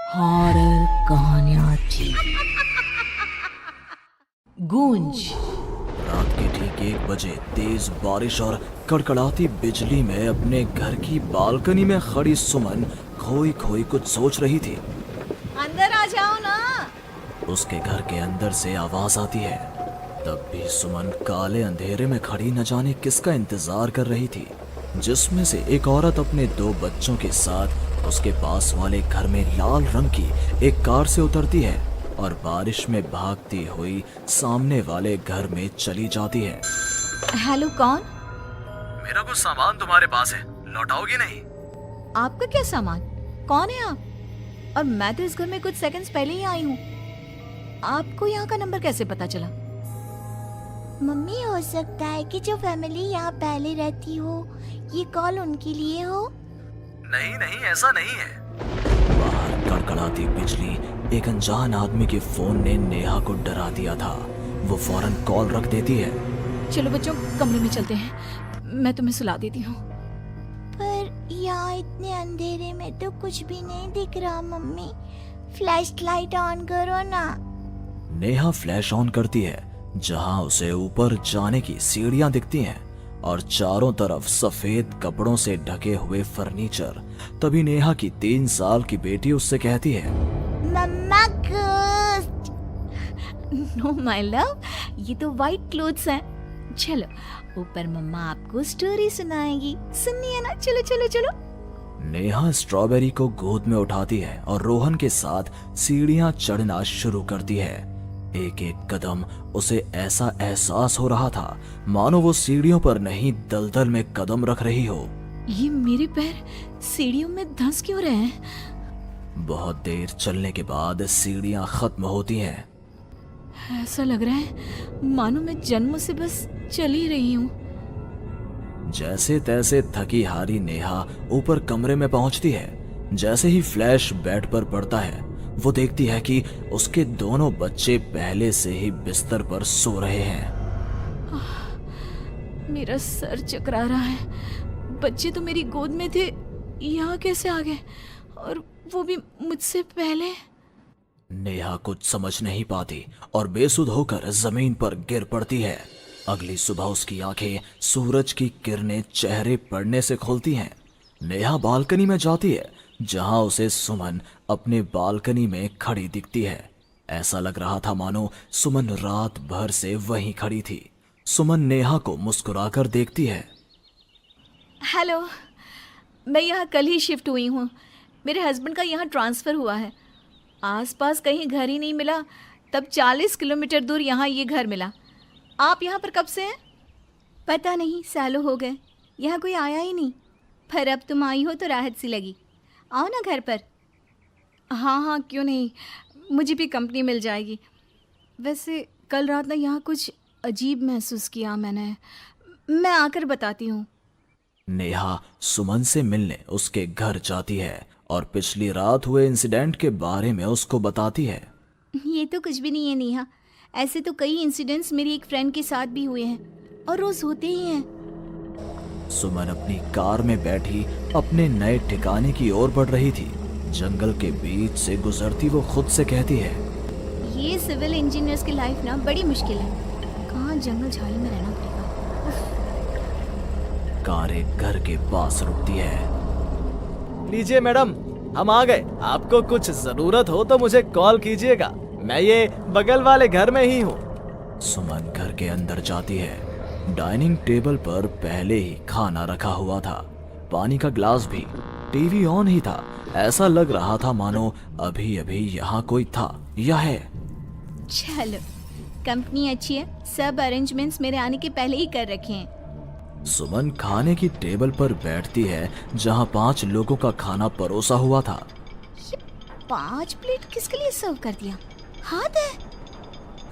Horror कहानियाँ TV. गूंज। रात के ठीक 1 बजे तेज बारिश और कड़कड़ाती बिजली में अपने घर की बालकनी में खड़ी सुमन खोई खोई कुछ सोच रही थी। अंदर आ जाओ ना। उसके घर के अंदर से आवाज आती है। तब भी सुमन काले अंधेरे में खड़ी न जाने किसका इंतजार कर रही थी, जिसमें से एक औरत अपने 2 बच्चों के साथ उसके पास वाले घर में लाल रंग की एक कार से उतरती है और बारिश में भागती हुई सामने वाले घर में चली जाती है। हेलो, कौन? मेरा कुछ सामान तुम्हारे पास है, लौटाओगी नहीं? आपका क्या सामान? कौन है आप? और मैं तो इस घर में कुछ सेकंड्स पहले ही आई हूँ। आपको यहाँ का नंबर कैसे पता चला? मम्मी, हो सकता है कि जो फैमिली यहाँ पहले रहती हो ये कॉल उनके लिए हो। नहीं नहीं, ऐसा नहीं है। बाहर कड़कड़ाती बिजली एक अनजान आदमी के फोन ने नेहा को डरा दिया था। वो फौरन कॉल रख देती है। चलो बच्चों, कमरे में चलते हैं, मैं तुम्हें सुला देती हूँ। पर यहाँ इतने अंधेरे में तो कुछ भी नहीं दिख रहा। मम्मी, फ्लैश लाइट ऑन करो ना। नेहा फ्लैश ऑन करती है, जहां उसे ऊपर जाने की सीढ़ियां दिखती हैं और चारों तरफ सफेद कपड़ों से ढके हुए फर्नीचर। तभी नेहा की 3 साल की बेटी उससे कहती है, मम्मा घोस्ट। नो माय लव, ये तो वाइट क्लोथ्स हैं। चलो ऊपर, मम्मा आपको स्टोरी सुनाएगी। सुननी है ना? चलो चलो चलो। नेहा स्ट्रॉबेरी को गोद में उठाती है और रोहन के साथ सीढ़ियां चढ़ना शुरू करती है। एक एक कदम उसे ऐसा एहसास हो रहा था मानो वो सीढ़ियों पर नहीं दलदल में कदम रख रही हो। ये मेरे पैर सीढ़ियों में धंस क्यों रहे हैं? बहुत देर चलने के बाद सीढ़ियां खत्म होती हैं। ऐसा लग रहा है मानो मैं जन्म से बस चल ही रही हूँ। जैसे तैसे थकी हारी नेहा ऊपर कमरे में पहुंचती है। जैसे ही फ्लैश बेड पर पड़ता है, वो देखती है कि उसके दोनों बच्चे पहले से ही बिस्तर पर सो रहे हैं। मेरा सर चकरा रहा है। बच्चे तो मेरी गोद में थे, यहाँ कैसे आ गए? और वो भी मुझसे पहले। नेहा कुछ समझ नहीं पाती और बेसुध होकर जमीन पर गिर पड़ती है। अगली सुबह उसकी आंखें सूरज की किरणें चेहरे पड़ने से खुलती हैं। नेहा बालकनी में जाती है, जहां उसे सुमन अपने बालकनी में खड़ी दिखती है। ऐसा लग रहा था मानो सुमन रात भर से वहीं खड़ी थी। सुमन नेहा को मुस्कुराकर देखती है। हेलो, मैं यहाँ कल ही शिफ्ट हुई हूँ। मेरे हस्बैंड का यहाँ ट्रांसफ़र हुआ है। आसपास कहीं घर ही नहीं मिला, तब 40 किलोमीटर दूर यहाँ ये घर मिला। आप यहाँ पर कब से हैं? पता नहीं, सालों हो गए, यहाँ कोई आया ही नहीं। पर अब तुम आई हो तो राहत सी लगी। आओ ना घर पर। हाँ हाँ, क्यों नहीं, मुझे भी कंपनी मिल जाएगी। वैसे कल रात ना यहाँ कुछ अजीब महसूस किया मैंने। मैं आकर बताती हूँ। नेहा सुमन से मिलने उसके घर जाती है और पिछली रात हुए इंसिडेंट के बारे में उसको बताती है। ये तो कुछ भी नहीं है नेहा। ऐसे तो कई इंसिडेंट्स मेरी एक फ्रेंड के साथ भी हुए हैं और रोज होते ही हैं। सुमन अपनी कार में बैठी अपने नए ठिकाने की ओर बढ़ रही थी। जंगल के बीच से गुजरती वो खुद से कहती है, ये सिविल इंजीनियर्स की लाइफ ना बड़ी मुश्किल है। कहाँ जंगल झाड़ी में रहना पड़ेगा। कार एक घर के पास रुकती है। लीजिए मैडम, हम आ गए। आपको कुछ जरूरत हो तो मुझे कॉल कीजिएगा, मैं ये बगल वाले घर में ही हूँ। सुमन घर के अंदर जाती है। डाइनिंग टेबल पर पहले ही खाना रखा हुआ था, पानी का ग्लास भी, टीवी ऑन ही था। ऐसा लग रहा था मानो अभी अभी यहाँ कोई था या है। चलो, कंपनी अच्छी है, सब अरेंजमेंट्स मेरे आने के पहले ही कर रखे हैं। सुमन खाने की टेबल पर बैठती है, जहाँ 5 लोगों का खाना परोसा हुआ था। ये 5 प्लेट किसके लिए सर्व कर दिया? हाथ है।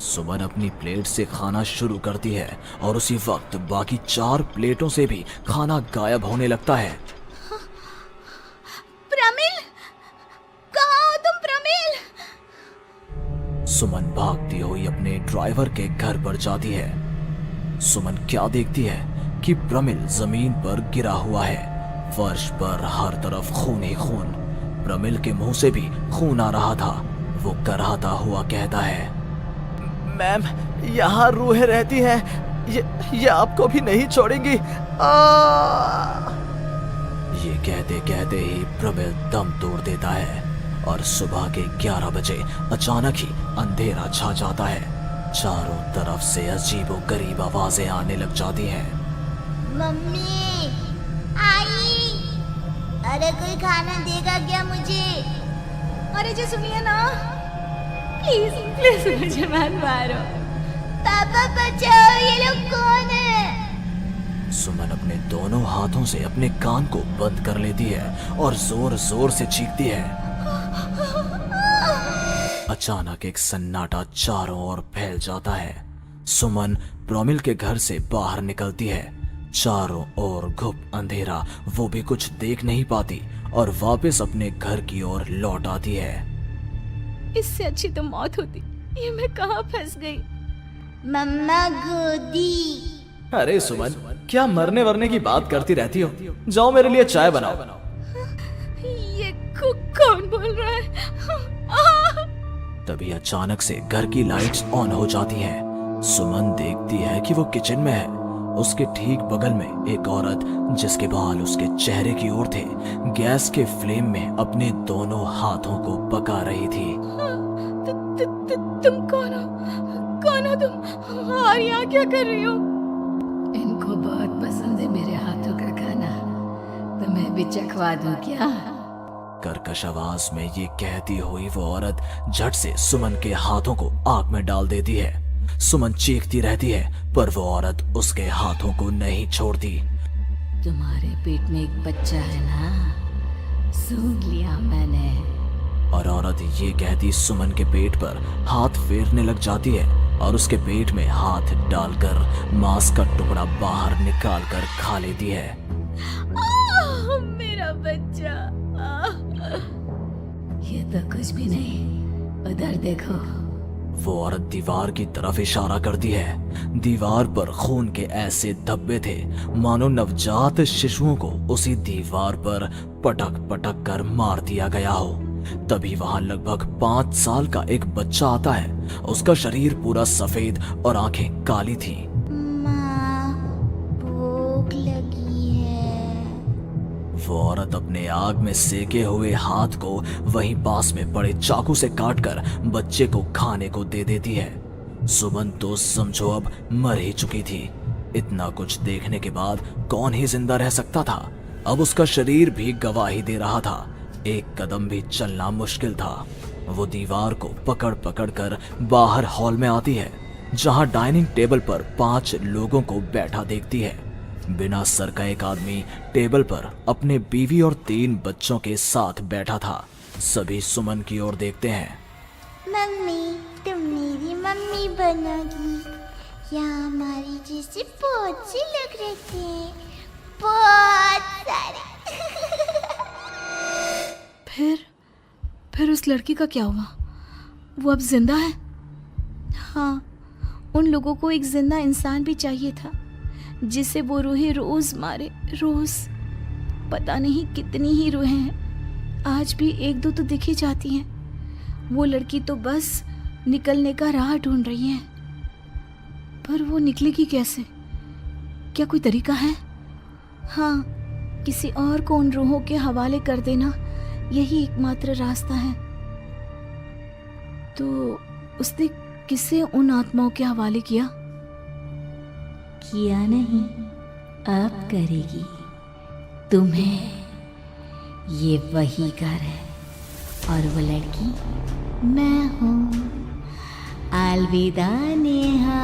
सुमन अपनी प्लेट से खाना शुरू करती है और उसी वक्त बाकी 4 प्लेटों से भी खाना गायब होने लगता है। प्रमिल, कहाँ हो तुम प्रमिल? सुमन भागती हुई अपने ड्राइवर के घर पर जाती है। सुमन क्या देखती है कि प्रमिल जमीन पर गिरा हुआ है। फर्श पर हर तरफ खून ही खून। प्रमिल के मुंह से भी खून आ रहा था। वो कराहता हुआ कहता है, मैम, यहाँ रूहें रहती हैं, ये आपको भी नहीं छोड़ेंगी। ये कहते कहते ही प्रमिल दम तोड़ देता है और सुबह के 11 बजे अचानक ही अंधेरा छा जाता है। चारों तरफ से अजीबोगरीब आवाजें आने लग जाती हैं। मम्मी, आई, अरे कोई खाना देगा क्या मुझे? अरे जी सुनिए ना, प्लीज प्लीज मुझे मत मारो। पापा बचाओ, ये लोग कौन है? सुमन अपने दोनों हाथों से अपने कान को बंद कर लेती है और जोर जोर से चीखती है। अचानक एक सन्नाटा चारों ओर फैल जाता है। सुमन प्रमिल के घर से बाहर निकलती है। चारों ओर घुप अंधेरा, वो भी कुछ देख नहीं पाती और वापस अपने घर की ओर लौट आती है। इससे अच्छी तो मौत होती, ये मैं कहाँ फंस गई। मम्मा गोदी। अरे सुमन, क्या मरने वरने की बात करती रहती हो? जाओ मेरे लिए चाय बनाओ। ये कौन बोल रहा है? तभी अचानक से घर की लाइट्स ऑन हो जाती हैं। सुमन देखती है कि वो किचन में है। उसके ठीक बगल में एक औरत, जिसके बाल उसके चेहरे की ओर थे, गैस के फ्लेम में अपने दोनों हाथों को पका रही थी। तुम कौन हो? कौन हो तुम? और यहाँ क्या कर रही हो? इनको बहुत पसंद है मेरे हाथों का खाना, तो मैं भी चखवा दूं क्या? कर्कश आवाज में ये कहती हुई वो औरत झट से सुमन के हाथों को आग में डाल देती है। सुमन चीखती रहती है, पर वो औरत उसके हाथों को नहीं छोड़ती। तुम्हारे पेट में एक बच्चा है ना, सुन लिया मैंने। और औरत ये कहती सुमन के पेट पर हाथ फेरने लग जाती है और उसके पेट में हाथ डालकर मांस का टुकड़ा बाहर निकाल कर खा लेती है। मेरा बच्चा। ये तो कुछ भी नहीं, उधर देखो। वो औरत दीवार की तरफ इशारा करती है। दीवार पर खून के ऐसे धब्बे थे मानो नवजात शिशुओं को उसी दीवार पर पटक पटक कर मार दिया गया हो। तभी वहां लगभग 5 साल का एक बच्चा आता है। उसका शरीर पूरा सफेद और आंखें काली थी। माँ, भूख लगी है। वो औरत अपने आग में सेके हुए हाथ को वहीं पास में पड़े चाकू से काटकर बच्चे को खाने को दे देती है। सुमन तो समझो अब मर ही चुकी थी। इतना कुछ देखने के बाद कौन ही जिंदा रह सकता था। अब उसका शरीर भी गवाही दे रहा था। एक कदम भी चलना मुश्किल था। वो दीवार को पकड़ पकड़ कर बाहर हॉल में आती है, जहां डाइनिंग टेबल पर 5 लोगों को बैठा देखती है। बिना सर का एक आदमी टेबल पर अपने बीवी और 3 बच्चों के साथ बैठा था। सभी सुमन की ओर देखते हैं। मम्मी, तुम मेरी मम्मी बनोगी। यहाँ हमारी जैसे बहुत से लोग रहते हैं, बहुत सारे। फिर उस लड़की का क्या हुआ? वो अब जिंदा है? हाँ, उन लोगों को एक जिंदा इंसान भी चाहिए था, जिसे वो रूहें रोज मारे, रोज। पता नहीं कितनी ही रूहें हैं, आज भी 1-2 तो दिख ही जाती हैं। वो लड़की तो बस निकलने का राह ढूंढ रही है, पर वो निकलेगी कैसे? क्या कोई तरीका है? हाँ, किसी और को उन रूहों के हवाले कर देना, यही एकमात्र रास्ता है। तो उसने किसे उन आत्माओं के हवाले किया? किया नहीं, अब करेगी। तुम्हें ये वही घर है और वो लड़की मैं हूँ। अलविदा नेहा।